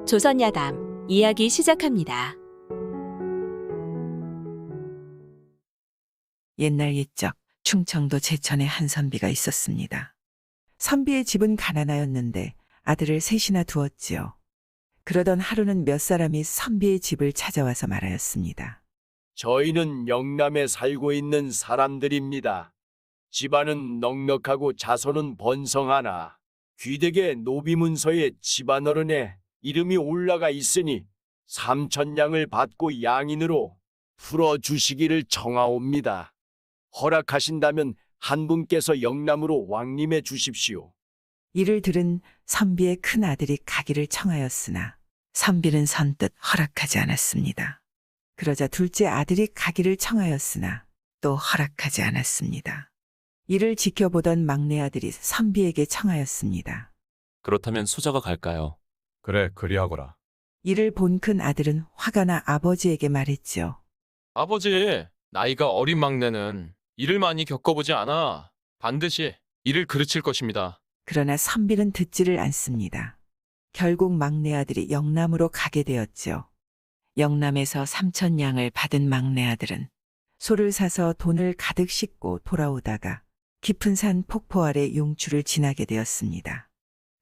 조선야담 이야기 시작합니다. 옛날 옛적 충청도 제천에 한 선비가 있었습니다. 선비의 집은 가난하였는데 아들을 셋이나 두었지요. 그러던 하루는 몇 사람이 선비의 집을 찾아와서 말하였습니다. 저희는 영남에 살고 있는 사람들입니다. 집안은 넉넉하고 자손은 번성하나 귀덕의 노비문서에 집안 어른의 이름이 올라가 있으니 삼천냥을 받고 양인으로 풀어주시기를 청하옵니다. 허락하신다면 한 분께서 영남으로 왕림해 주십시오. 이를 들은 선비의 큰 아들이 가기를 청하였으나 선비는 선뜻 허락하지 않았습니다. 그러자 둘째 아들이 가기를 청하였으나 또 허락하지 않았습니다. 이를 지켜보던 막내 아들이 선비에게 청하였습니다. 그렇다면 수자가 갈까요? 그래, 그리하거라. 이를 본 큰 아들은 화가 나 아버지에게 말했지요. 아버지, 나이가 어린 막내는 일을 많이 겪어보지 않아 반드시 이를 그르칠 것입니다. 그러나 선비는 듣지를 않습니다. 결국 막내 아들이 영남으로 가게 되었지요. 영남에서 삼천냥을 받은 막내 아들은 소를 사서 돈을 가득 싣고 돌아오다가 깊은 산 폭포 아래 용추를 지나게 되었습니다.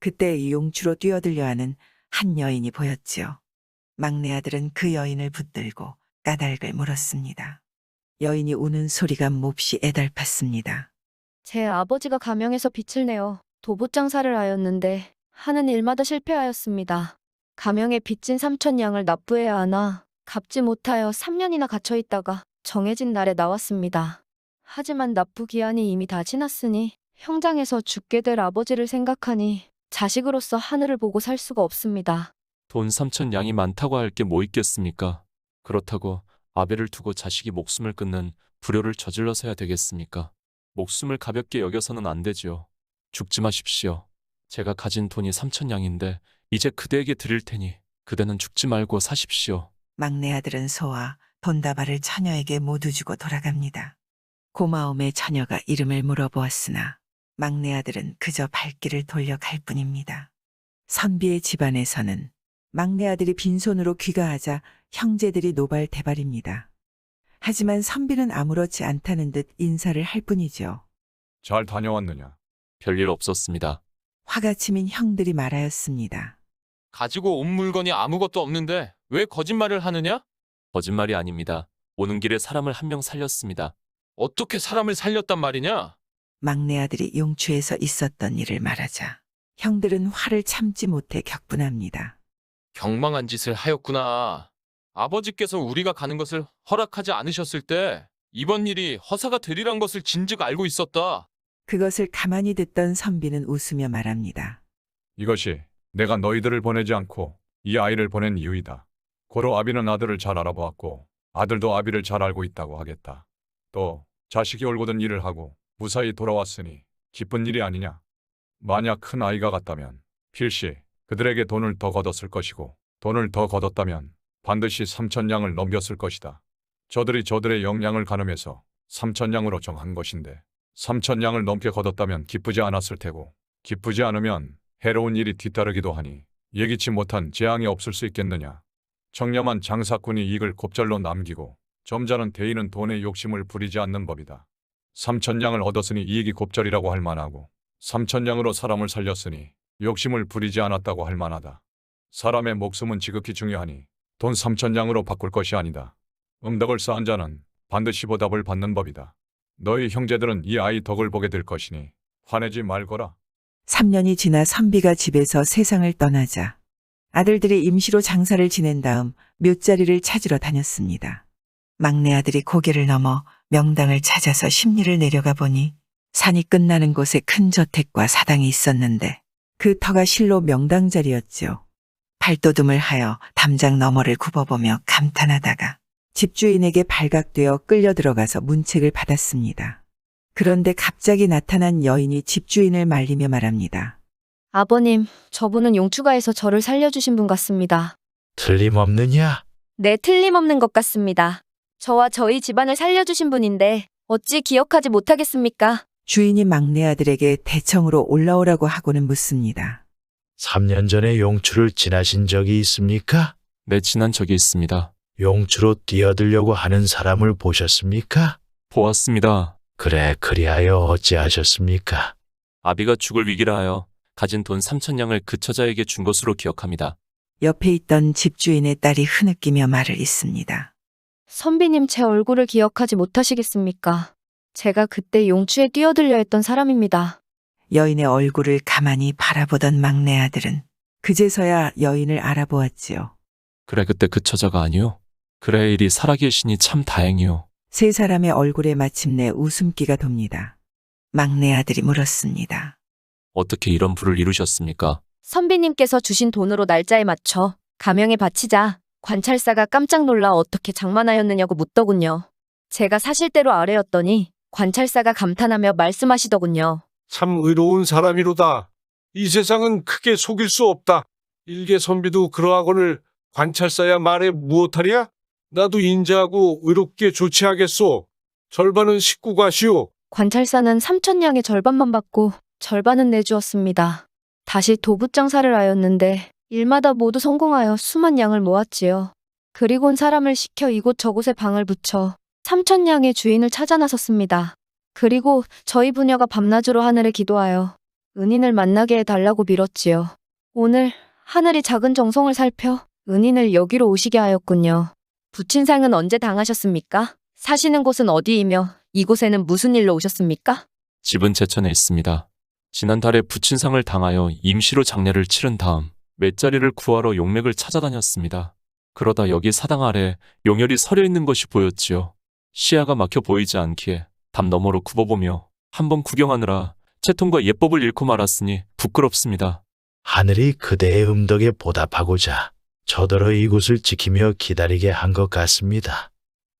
그때 이 용추로 뛰어들려 하는 한 여인이 보였지요. 막내 아들은 그 여인을 붙들고 까닭을 물었습니다. 여인이 우는 소리가 몹시 애달팠습니다. 제 아버지가 가명에서 빚을 내어 도봇장사를 하였는데 하는 일마다 실패하였습니다. 가명에 빚진 삼천냥을 납부해야 하나 갚지 못하여 3년이나 갇혀 있다가 정해진 날에 나왔습니다. 하지만 납부 기한이 이미 다 지났으니 형장에서 죽게 될 아버지를 생각하니 자식으로서 하늘을 보고 살 수가 없습니다. 돈 3천 양이 많다고 할 게 뭐 있겠습니까? 그렇다고 아베를 두고 자식이 목숨을 끊는 불효를 저질러서야 되겠습니까? 목숨을 가볍게 여겨서는 안 되지요. 죽지 마십시오. 제가 가진 돈이 3천 양인데 이제 그대에게 드릴 테니 그대는 죽지 말고 사십시오. 막내 아들은 소와 돈다발을 처녀에게 모두 주고 돌아갑니다. 고마움에 처녀가 이름을 물어보았으나 막내 아들은 그저 발길을 돌려갈 뿐입니다. 선비의 집안에서는 막내 아들이 빈손으로 귀가하자 형제들이 노발대발입니다. 하지만 선비는 아무렇지 않다는 듯 인사를 할 뿐이죠. 잘 다녀왔느냐? 별일 없었습니다. 화가 치민 형들이 말하였습니다. 가지고 온 물건이 아무것도 없는데 왜 거짓말을 하느냐? 거짓말이 아닙니다. 오는 길에 사람을 한 명 살렸습니다. 어떻게 사람을 살렸단 말이냐? 막내 아들이 용추에서 있었던 일을 말하자 형들은 화를 참지 못해 격분합니다. 경망한 짓을 하였구나. 아버지께서 우리가 가는 것을 허락하지 않으셨을 때 이번 일이 허사가 되리란 것을 진즉 알고 있었다. 그것을 가만히 듣던 선비는 웃으며 말합니다. 이것이 내가 너희들을 보내지 않고 이 아이를 보낸 이유이다. 고로 아비는 아들을 잘 알아보았고 아들도 아비를 잘 알고 있다고 하겠다. 또 자식이 올곧은 일을 하고 무사히 돌아왔으니 기쁜 일이 아니냐. 만약 큰 아이가 같다면 필시 그들에게 돈을 더 걷었을 것이고 돈을 더 걷었다면 반드시 3천냥을 넘겼을 것이다. 저들이 저들의 역량을 가늠해서 3천냥으로 정한 것인데 3천냥을 넘게 걷었다면 기쁘지 않았을 테고 기쁘지 않으면 해로운 일이 뒤따르기도 하니 예기치 못한 재앙이 없을 수 있겠느냐. 청렴한 장사꾼이 이익을 곱절로 남기고 점잖은 대인은 돈에 욕심을 부리지 않는 법이다. 3천냥을 얻었으니 이익이 곱절이라고 할 만하고 3천냥으로 사람을 살렸으니 욕심을 부리지 않았다고 할 만하다. 사람의 목숨은 지극히 중요하니 돈 3천냥으로 바꿀 것이 아니다. 응덕을 쌓은 자는 반드시 보답을 받는 법이다. 너희 형제들은 이 아이 덕을 보게 될 것이니 화내지 말거라. 3년이 지나 선비가 집에서 세상을 떠나자 아들들이 임시로 장사를 지낸 다음 묘자리를 찾으러 다녔습니다. 막내 아들이 고개를 넘어 명당을 찾아서 심리를 내려가 보니 산이 끝나는 곳에 큰 저택과 사당이 있었는데 그 터가 실로 명당 자리였지요. 발돋움을 하여 담장 너머를 굽어보며 감탄하다가 집주인에게 발각되어 끌려 들어가서 문책을 받았습니다. 그런데 갑자기 나타난 여인이 집주인을 말리며 말합니다. 아버님, 저분은 용추가에서 저를 살려주신 분 같습니다. 틀림없느냐? 네, 틀림없는 것 같습니다. 저와 저희 집안을 살려주신 분인데 어찌 기억하지 못하겠습니까? 주인이 막내 아들에게 대청으로 올라오라고 하고는 묻습니다. 3년 전에 용추를 지나신 적이 있습니까? 네, 지난 적이 있습니다. 용추로 뛰어들려고 하는 사람을 보셨습니까? 보았습니다. 그래, 그리하여 어찌하셨습니까? 아비가 죽을 위기라 하여 가진 돈 3,000냥을 그 처자에게 준 것으로 기억합니다. 옆에 있던 집주인의 딸이 흐느끼며 말을 잇습니다. 선비님 제 얼굴을 기억하지 못하시겠습니까? 제가 그때 용추에 뛰어들려 했던 사람입니다. 여인의 얼굴을 가만히 바라보던 막내 아들은 그제서야 여인을 알아보았지요. 그래, 그때 그 처자가 아니요. 그래, 일이 살아계시니 참 다행이요. 세 사람의 얼굴에 마침내 웃음기가 돕니다. 막내 아들이 물었습니다. 어떻게 이런 부를 이루셨습니까? 선비님께서 주신 돈으로 날짜에 맞춰 가명에 바치자 관찰사가 깜짝 놀라 어떻게 장만하였느냐고 묻더군요. 제가 사실대로 아뢰었더니 관찰사가 감탄하며 말씀하시더군요. 참 의로운 사람이로다. 이 세상은 크게 속일 수 없다. 일개 선비도 그러하거늘 관찰사야 말해 무엇하랴? 나도 인자하고 의롭게 조치하겠소. 절반은 식구가 시오. 관찰사는 3,000냥의 절반만 받고 절반은 내주었습니다. 다시 도붓장사를 하였는데 일마다 모두 성공하여 수만 양을 모았지요. 그리곤 사람을 시켜 이곳저곳에 방을 붙여 3,000냥의 주인을 찾아 나섰습니다. 그리고 저희 부녀가 밤낮으로 하늘에 기도하여 은인을 만나게 해달라고 빌었지요. 오늘 하늘이 작은 정성을 살펴 은인을 여기로 오시게 하였군요. 부친상은 언제 당하셨습니까? 사시는 곳은 어디이며 이곳에는 무슨 일로 오셨습니까? 집은 제천에 있습니다. 지난달에 부친상을 당하여 임시로 장례를 치른 다음 맷자리를 구하러 용맥을 찾아다녔습니다. 그러다 여기 사당 아래 용혈이 서려 있는 것이 보였지요. 시야가 막혀 보이지 않기에 담 너머로 굽어보며 한번 구경하느라 채통과 예법을 잃고 말았으니 부끄럽습니다. 하늘이 그대의 음덕에 보답하고자 저더러 이곳을 지키며 기다리게 한 것 같습니다.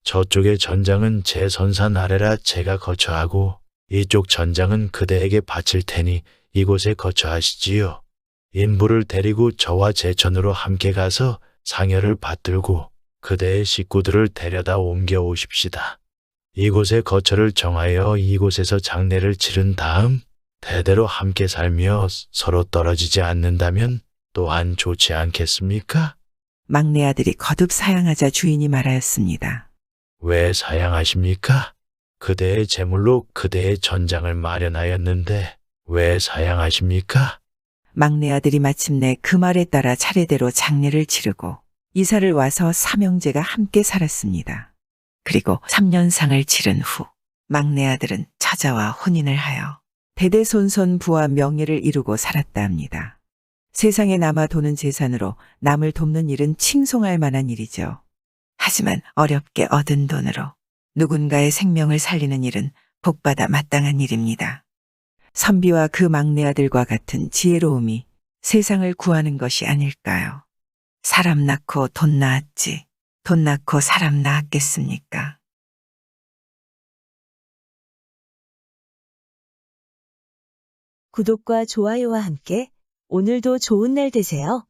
저쪽의 전장은 제 선산 아래라 제가 거처하고 이쪽 전장은 그대에게 바칠 테니 이곳에 거처하시지요. 인부를 데리고 저와 제천으로 함께 가서 상여를 받들고 그대의 식구들을 데려다 옮겨 오십시다. 이곳에 거처를 정하여 이곳에서 장례를 치른 다음 대대로 함께 살며 서로 떨어지지 않는다면 또한 좋지 않겠습니까? 막내 아들이 거듭 사양하자 주인이 말하였습니다. 왜 사양하십니까? 그대의 재물로 그대의 전장을 마련하였는데 왜 사양하십니까? 막내 아들이 마침내 그 말에 따라 차례대로 장례를 치르고 이사를 와서 삼형제가 함께 살았습니다. 그리고 3년상을 치른 후 막내 아들은 처자와 혼인을 하여 대대손손 부와 명예를 이루고 살았다 합니다. 세상에 남아 도는 재산으로 남을 돕는 일은 칭송할 만한 일이죠. 하지만 어렵게 얻은 돈으로 누군가의 생명을 살리는 일은 복받아 마땅한 일입니다. 선비와 그 막내 아들과 같은 지혜로움이 세상을 구하는 것이 아닐까요? 사람 낳고 돈 낳았지, 돈 낳고 사람 낳았겠습니까? 구독과 좋아요와 함께 오늘도 좋은 날 되세요.